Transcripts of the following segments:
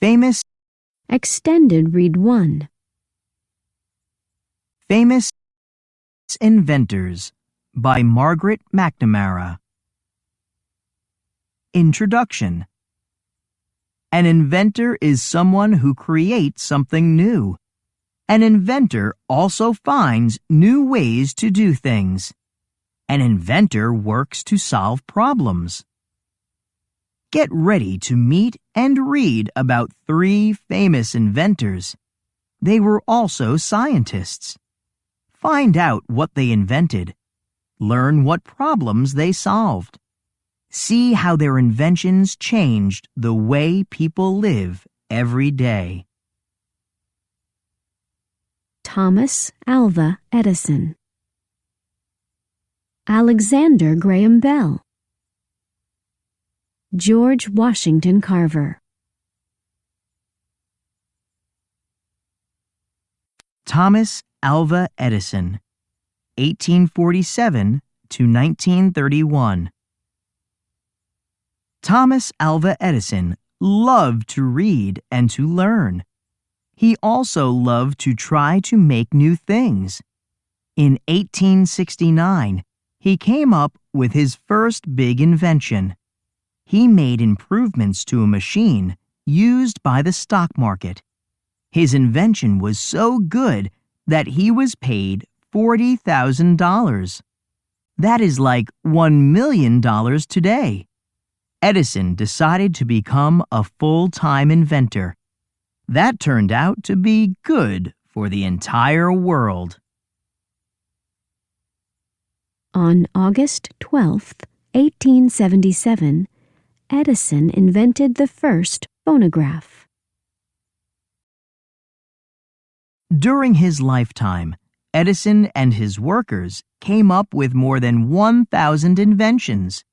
Famous Extended Read 1. Famous Inventors by Margaret McNamara. Introduction. An inventor is someone who creates something new. An inventor also finds new ways to do things. An inventor works to solve problems. Get ready to meet and read about 3 famous inventors. They were also scientists. Find out what they invented. Learn what problems they solved. See how their inventions changed the way people live every day. Thomas Alva Edison. Alexander Graham Bell. George Washington Carver. Thomas Alva Edison, 1847 to 1931. Thomas Alva Edison loved to read and to learn. He also loved to try to make new things. In 1869, he came up with his first big invention. He made improvements to a machine used by the stock market. His invention was so good that he was paid $40,000. That is like $1 million today. Edison decided to become a full-time inventor. That turned out to be good for the entire world. On August 12, 1877, Edison invented the first phonograph. During his lifetime, Edison and his workers came up with more than 1,000 inventions.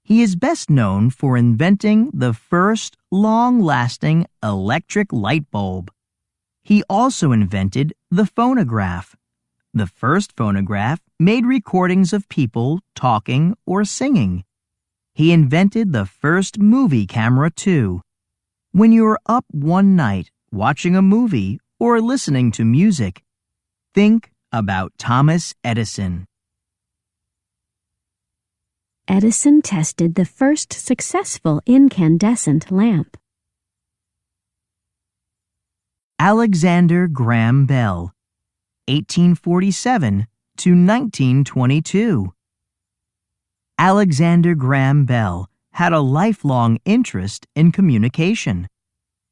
He is best known for inventing the first long-lasting electric light bulb. He also invented the phonograph. The first phonograph made recordings of people talking or singing. He invented the first movie camera, too. When you're up one night watching a movie or listening to music, think about Thomas Edison. Edison tested the first successful incandescent lamp. Alexander Graham Bell, 1847 to 1922. Alexander Graham Bell had a lifelong interest in communication.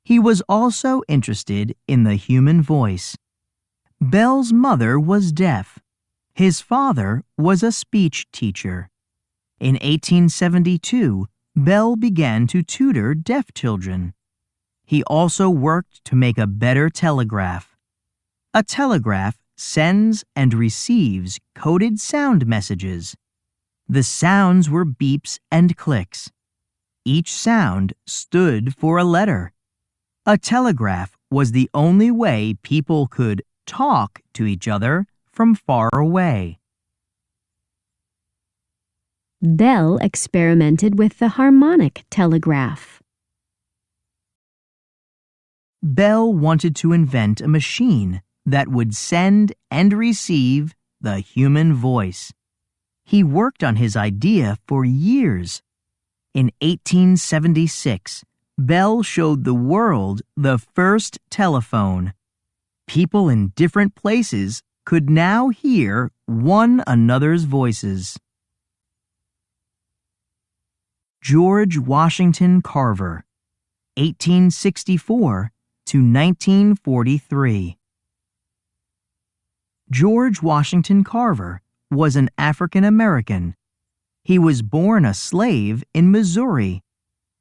He was also interested in the human voice. Bell's mother was deaf. His father was a speech teacher. In 1872, Bell began to tutor deaf children. He also worked to make a better telegraph. A telegraph sends and receives coded sound messages. The sounds were beeps and clicks. Each sound stood for a letter. A telegraph was the only way people could talk to each other from far away. Bell experimented with the harmonic telegraph. Bell wanted to invent a machine that would send and receive the human voice. He worked on his idea for years. In 1876, Bell showed the world the first telephone. People in different places could now hear one another's voices. George Washington Carver, 1864 to 1943. George Washington Carver was an African American. He was born a slave in Missouri.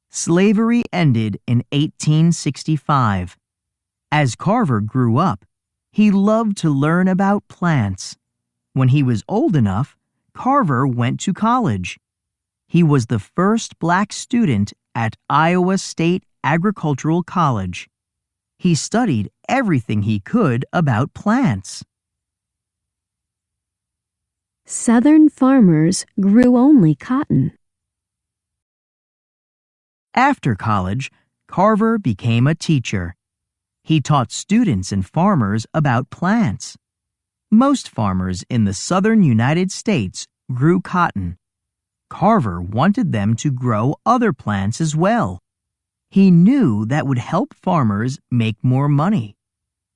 Slavery ended in 1865. As Carver grew up, he loved to learn about plants. When he was old enough, Carver went to college. He was the first black student at Iowa State Agricultural College. He studied everything he could about plants. Southern farmers grew only cotton. After college, Carver became a teacher. He taught students and farmers about plants. Most farmers in the southern United States grew cotton. Carver wanted them to grow other plants as well. He knew that would help farmers make more money.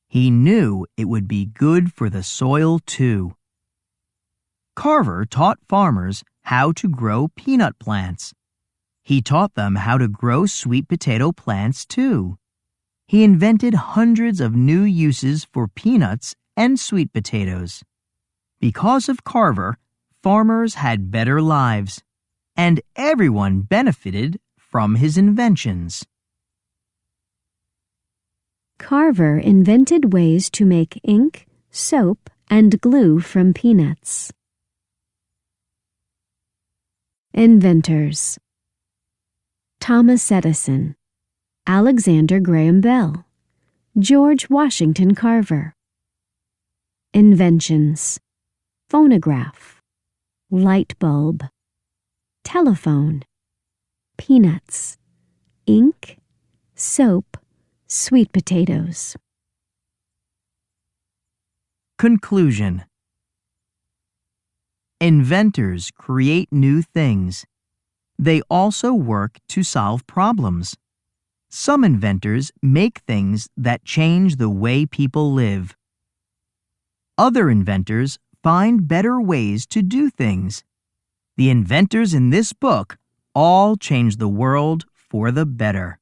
He knew it would be good for the soil too. Carver taught farmers how to grow peanut plants. He taught them how to grow sweet potato plants too. He invented hundreds of new uses for peanuts and sweet potatoes. Because of Carver, farmers had better lives, and everyone benefited from his inventions. Carver invented ways to make ink, soap, and glue from peanuts. Inventors: Thomas Edison, Alexander Graham Bell, George Washington Carver. Inventions: phonograph, light bulb, telephone, peanuts, ink, soap, sweet potatoes. Conclusion: Inventors create new things. They also work to solve problems. Some inventors make things that change the way people live. Other inventors find better ways to do things. The inventors in this book all change the world for the better.